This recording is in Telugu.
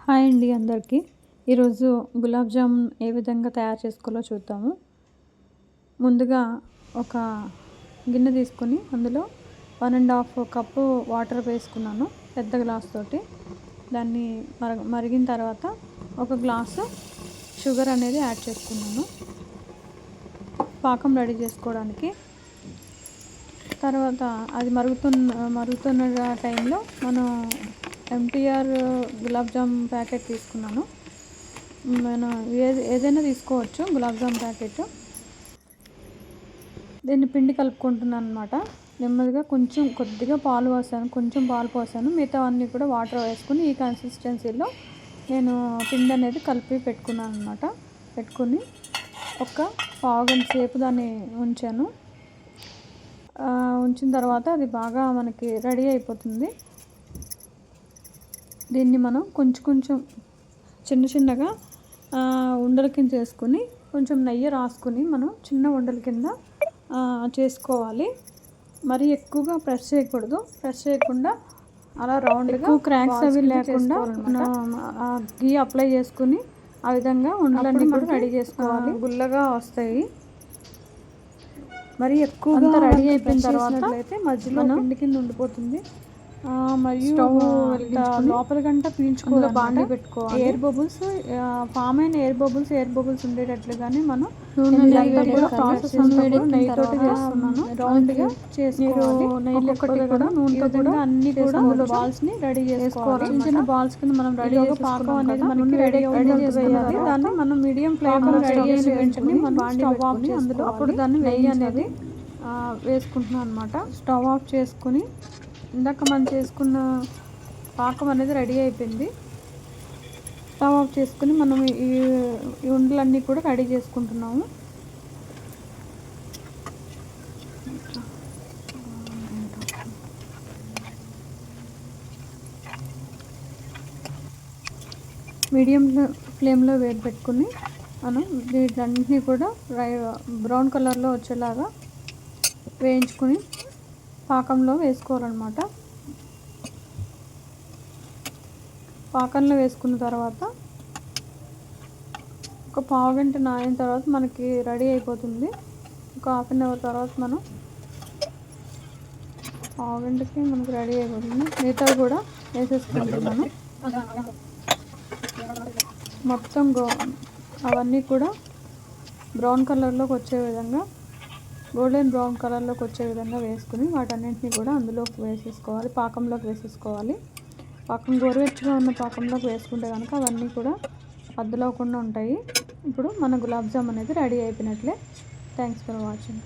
హాయ్ అండి అందరికీ. ఈరోజు గులాబ్ జామున్ ఏ విధంగా తయారు చేసుకోవాలో చూద్దాము. ముందుగా ఒక గిన్నె తీసుకొని అందులో 1½ కప్పు వాటర్ వేసుకున్నాను పెద్ద గ్లాస్ తోటి. దాన్ని మరిగిన తర్వాత ఒక గ్లాసు షుగర్ అనేది యాడ్ చేసుకున్నాను పాకం రెడీ చేసుకోవడానికి. తర్వాత అది మరుగుతున్న టైంలో మనం ఎంటీఆర్ గులాబ్ జామ్ ప్యాకెట్ తీసుకున్నాను. మనం ఏదైనా తీసుకోవచ్చు గులాబ్ జామ్ ప్యాకెట్. దీన్ని పిండి కలుపుకుంటున్నాను అనమాట. నెమ్మదిగా కొద్దిగా కొంచెం పాలు పోసాను. మిగతా అన్నీ కూడా వాటర్ వేసుకుని ఈ కన్సిస్టెన్సీలో నేను పిండి అనేది కలిపి పెట్టుకున్నాను అనమాట. పెట్టుకుని ఒక పావుగంట సేపు దాన్ని ఉంచాను. ఉంచిన తర్వాత అది బాగా మనకి రెడీ అయిపోతుంది. దీన్ని మనం కొంచెం చిన్నగా ఉండల కింద చేసుకుని కొంచెం నెయ్యి రాసుకుని మనం చిన్న ఉండల కింద చేసుకోవాలి. మరి ఎక్కువగా ప్రెస్ చేయకూడదు. ప్రెస్ చేయకుండా అలా రౌండ్గా క్రాక్స్ అవి లేకుండా గీ అప్లై చేసుకుని ఆ విధంగా ఉండలన్నీ కూడా రెడీ చేసుకోవాలి. గుల్లగా వస్తాయి. మరి ఎక్కువగా రెడీ అయిపోయిన తర్వాత అయితే మధ్యలో పిండి కింద ఉండిపోతుంది. మరియు లోపల గంట పీల్చుకోవాలి. బాండి పెట్టుకోవాలి. ఎయిర్ బబుల్స్ ఫామ్ అయిన ఎయిర్ బబుల్స్ ఉండేటట్లుగానే మనం ప్రాసెస్ నెయ్యితోటి చేస్తున్నాను. రౌండ్గా చేసుకోవాలి. ఒక్కొక్కటి కూడా నూనెతో కూడా అన్ని కూడా బాల్స్ ని రెడీ చేసుకోవాలి. చిన్న బాల్స్ కింద మనం రెడీ పాకం అనేది మనకి రెడీ చేసుకోవాలి. దాన్ని మనం మీడియం ఫ్లేమ్ లో రెడీ అయిన వెంటనే మనం స్టవ్ ఆఫ్ చేసి అందులో అప్పుడు దాన్ని నెయ్యి అనేది వేసుకుంటున్నాం అనమాట. స్టవ్ ఆఫ్ చేసుకుని ఇందాక మనం చేసుకున్న పాకం అనేది రెడీ అయిపోయింది. స్టవ్ ఆఫ్ చేసుకుని మనం ఈ ఉండలన్నీ కూడా రెడీ చేసుకుంటున్నాము. మీడియం ఫ్లేమ్లో వేడి పెట్టుకుని మనం వీటన్నిటిని కూడా బ్రౌన్ కలర్లో వచ్చేలాగా వేయించుకుని పాకంలో వేసుకోవాలన్నమాట. పాకంలో వేసుకున్న తర్వాత ఒక పావుగంట నానిన తర్వాత మనకి రెడీ అయిపోతుంది. ఒక ½ అవర్ తర్వాత మనం పావుగంటకి మనకి రెడీ అయిపోతుంది. మిగతా కూడా వేసేసుకుంటున్నాను. మొత్తం అవన్నీ కూడా బ్రౌన్ కలర్లోకి వచ్చే విధంగా గోల్డెన్ బ్రౌన్ కలర్లోకి వచ్చే విధంగా వేసుకుని వాటన్నింటినీ కూడా అందులోకి వేసేసుకోవాలి. పాకంలోకి వేసేసుకోవాలి. పాకం గోరువెచ్చగా ఉన్న పాకంలోకి వేసుకుంటే కనుక అవన్నీ కూడా అద్దులోకుండా ఉంటాయి. ఇప్పుడు మన గులాబ్ జామ్ అనేది రెడీ అయిపోయినట్లే. Thanks for watching.